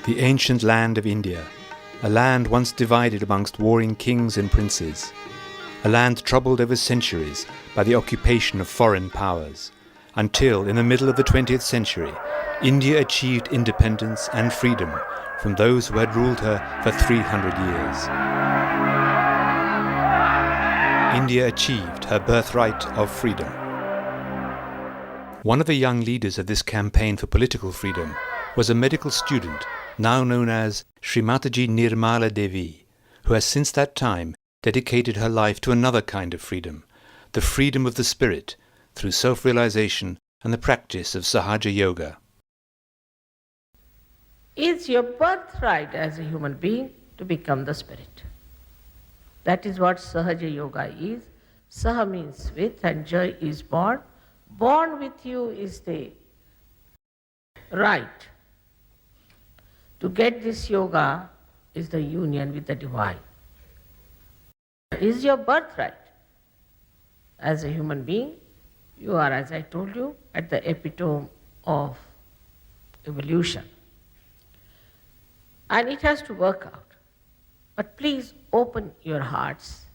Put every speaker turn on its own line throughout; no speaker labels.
The ancient land of India, a land once divided amongst warring kings and princes, a land troubled over centuries by the occupation of foreign powers, until in the middle of the 20th century, India achieved independence and freedom from those who had ruled her for 300 years. India achieved her birthright of freedom. One of the young leaders of this campaign for political freedom was a medical student now known as Shri Mataji Nirmala Devi, who has since that time dedicated her life to another kind of freedom, the freedom of the spirit, through self-realization and the practice of Sahaja Yoga.
It's your birthright as a human being to become the spirit. That is what Sahaja Yoga is. Saha means with and Jai is born. Born with you is the right. To get this yoga is the union with the divine. It is your birthright. As a human being, you are, as I told you, at the epitome of evolution. And it has to work out. But please open your hearts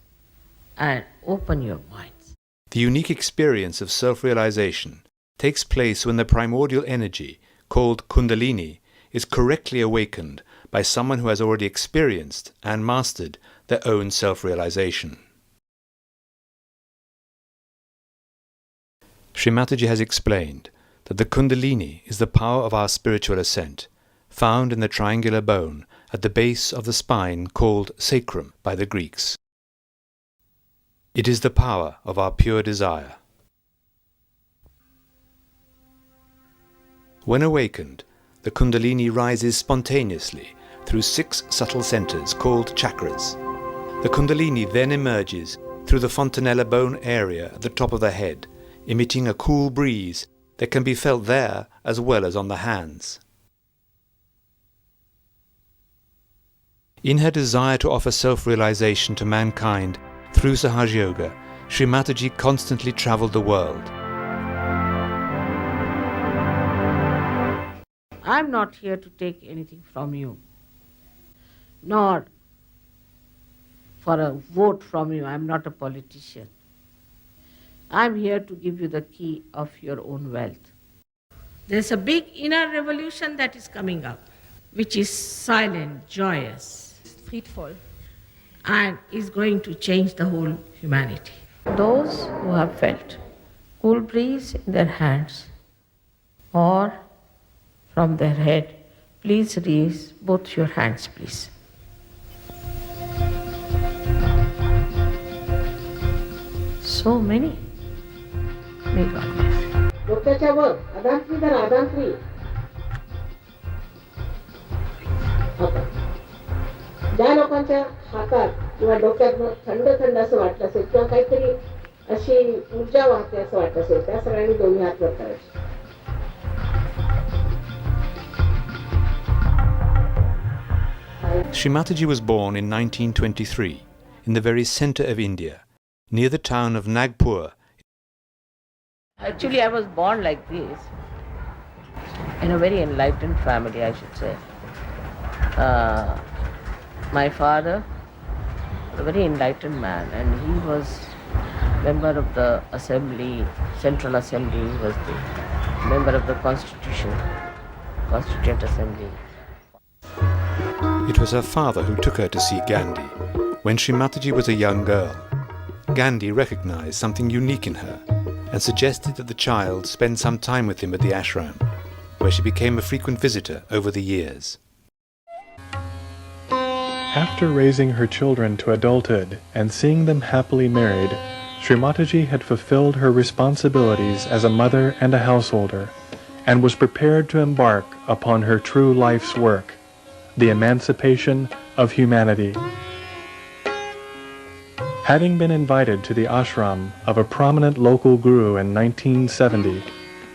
and open your minds.
The unique experience of self-realization takes place when the primordial energy, called Kundalini, is correctly awakened by someone who has already experienced and mastered their own self-realization. Shri Mataji has explained that the Kundalini is the power of our spiritual ascent, found in the triangular bone at the base of the spine called sacrum by the Greeks. It is the power of our pure desire. When awakened, the Kundalini rises spontaneously through 6 subtle centers called chakras. The Kundalini then emerges through the fontanella bone area at the top of the head, emitting a cool breeze that can be felt there as well as on the hands. In her desire to offer self-realization to mankind through Sahaja Yoga, Shri Mataji constantly travelled the world.
I am not here to take anything from you, nor for a vote from you. I am not a politician. I am here to give you the key of your own wealth. There is a big inner revolution that is coming up, which is silent, joyous,
friedvoll,
and is going to change the whole humanity. Those who have felt cool breeze in their hands or from their head, please raise both your hands, please. So many. May God bless.
डोक्याच्या वर अदांत्री धर अदांत्री आता ज्या लोकांच्या हातात किंवा डोक्यात थंड थंड असं वाटलं असेल किंवा काहीतरी अशी ऊर्जा वाहते असं वाटत असेल त्या सगळ्यांनी दोन्ही हात वर करायचे.
Shri Mataji was born in 1923 in the very centre of India, near the town of Nagpur.
Actually, I was born like this, in a very enlightened family, I should say. My father, a very enlightened man, and he was member of the assembly, Central Assembly. He was the member of the Constituent Assembly.
It was her father who took her to see Gandhi when Shri Mataji was a young girl. Gandhi recognized something unique in her and suggested that the child spend some time with him at the ashram, where she became a frequent visitor over the years.
After raising her children to adulthood and seeing them happily married, Shri Mataji had fulfilled her responsibilities as a mother and a householder, and was prepared to embark upon her true life's work, the emancipation of humanity. Having been invited to the ashram of a prominent local guru in 1970,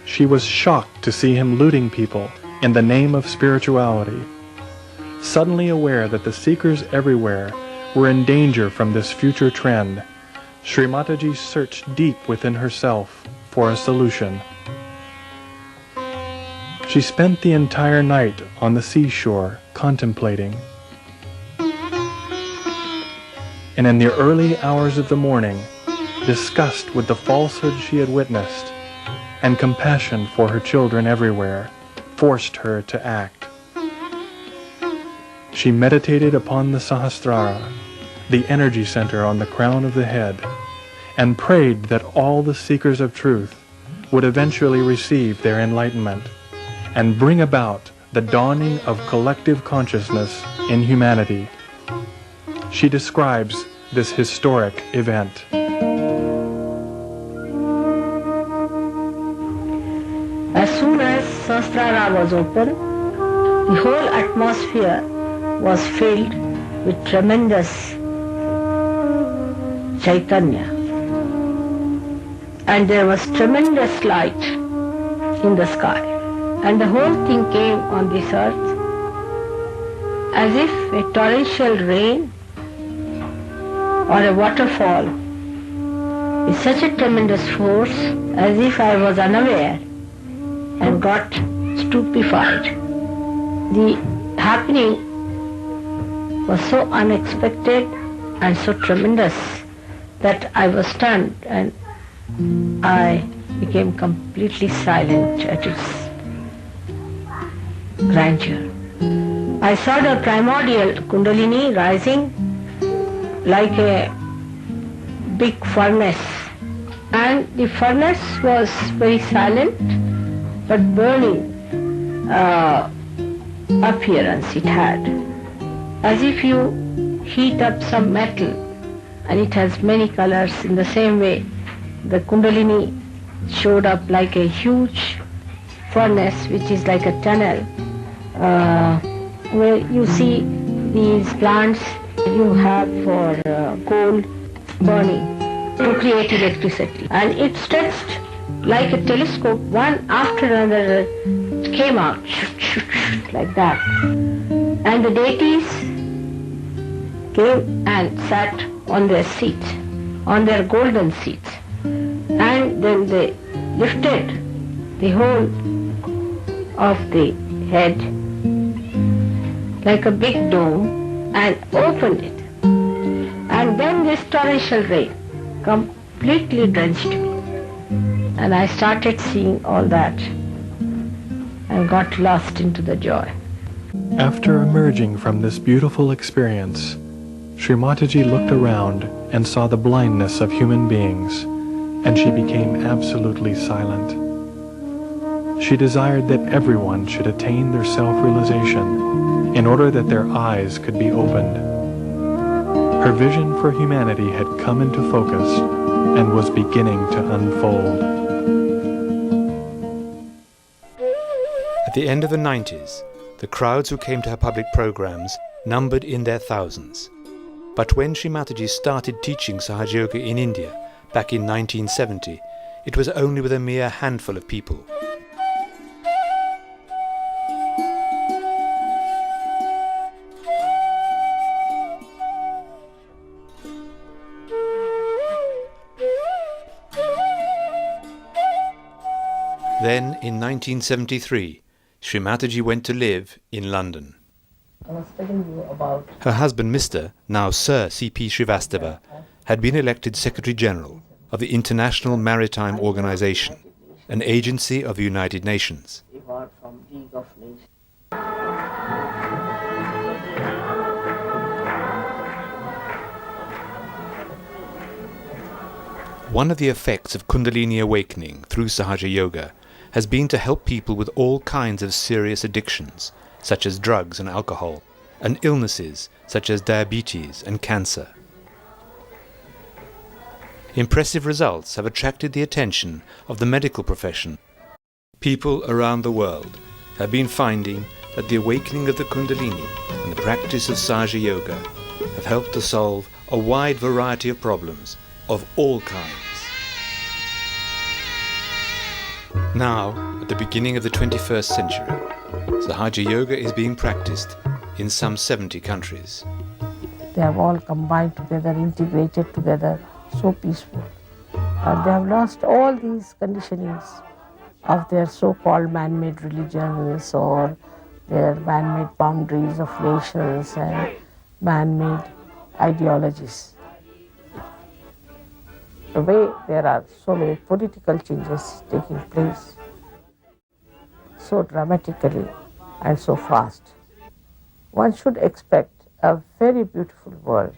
she was shocked to see him looting people in the name of spirituality. Suddenly aware that the seekers everywhere were in danger from this future trend, Shri Mataji searched deep within herself for a solution. She spent the entire night on the seashore contemplating. And in the early hours of the morning, disgust with the falsehood she had witnessed and compassion for her children everywhere forced her to act. She meditated upon the Sahastrara, the energy center on the crown of the head, and prayed that all the seekers of truth would eventually receive their enlightenment and bring about the dawning of collective consciousness in humanity. She describes this historic event.
As soon as Sahastrara was open, the whole atmosphere was filled with tremendous Chaitanya. And there was tremendous light in the sky. And the whole thing came on this earth as if a torrential rain or a waterfall with such a tremendous force as if I was unaware and got stupefied. The happening was so unexpected and so tremendous that I was stunned and I became completely silent at its grandeur. I saw the primordial Kundalini rising like a big furnace, and the furnace was very silent but burning appearance it had, as if you heat up some metal and it has many colors. In the same way, the Kundalini showed up like a huge furnace which is like a tunnel where you see these plants you have for coal burning to create electricity, and it stretched like a telescope. One after another came out like that, and the deities came and sat on their seats, on their golden seats, and then they lifted the whole of the head like a big dome and opened it, and then this torrential rain completely drenched me, and I started seeing all that and got lost into the joy.
After emerging from this beautiful experience, Shri Mataji looked around and saw the blindness of human beings, and she became absolutely silent. She desired that everyone should attain their self-realization in order that their eyes could be opened. Her vision for humanity had come into focus and was beginning to unfold.
At the end of the 90s, the crowds who came to her public programs numbered in their thousands. But when Shri Mataji started teaching Sahaja Yoga in India back in 1970, it was only with a mere handful of people. Then, in 1973, Shri Mataji went to live in London.
I was telling you about
Her husband, Mr., now Sir C.P. Srivastava, had been elected Secretary General of the International Maritime Organization, an agency of the United Nations.
reward from League of Nations.
One of the effects of Kundalini awakening through Sahaja Yoga has been to help people with all kinds of serious addictions, such as drugs and alcohol, and illnesses such as diabetes and cancer. Impressive results have attracted the attention of the medical profession. People around the world have been finding that the awakening of the Kundalini and the practice of Sahaja Yoga have helped to solve a wide variety of problems of all kinds. Now, at the beginning of the 21st century, Sahaja Yoga is being practiced in some 70 countries.
They have all combined together, integrated together, so peaceful. They have lost all these conditionings of their so-called man-made religions or their man-made boundaries of nations and man-made ideologies. The way there are so many political changes taking place so dramatically and so fast, one should expect a very beautiful world.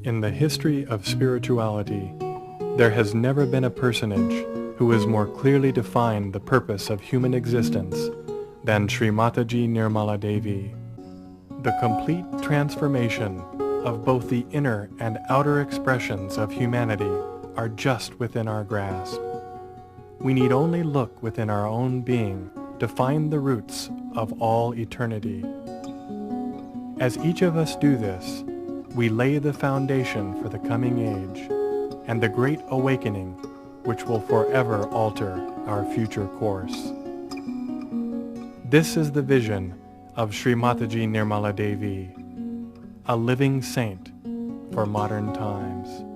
In the history of spirituality, there has never been a personage who has more clearly defined the purpose of human existence than Shri Mataji Nirmala Devi. The complete transformation of both the inner and outer expressions of humanity are just within our grasp. We need only look within our own being to find the roots of all eternity. As each of us do this, we lay the foundation for the coming age and the great awakening which will forever alter our future course. This is the vision of Shri Mataji Nirmala Devi, a living saint for modern times.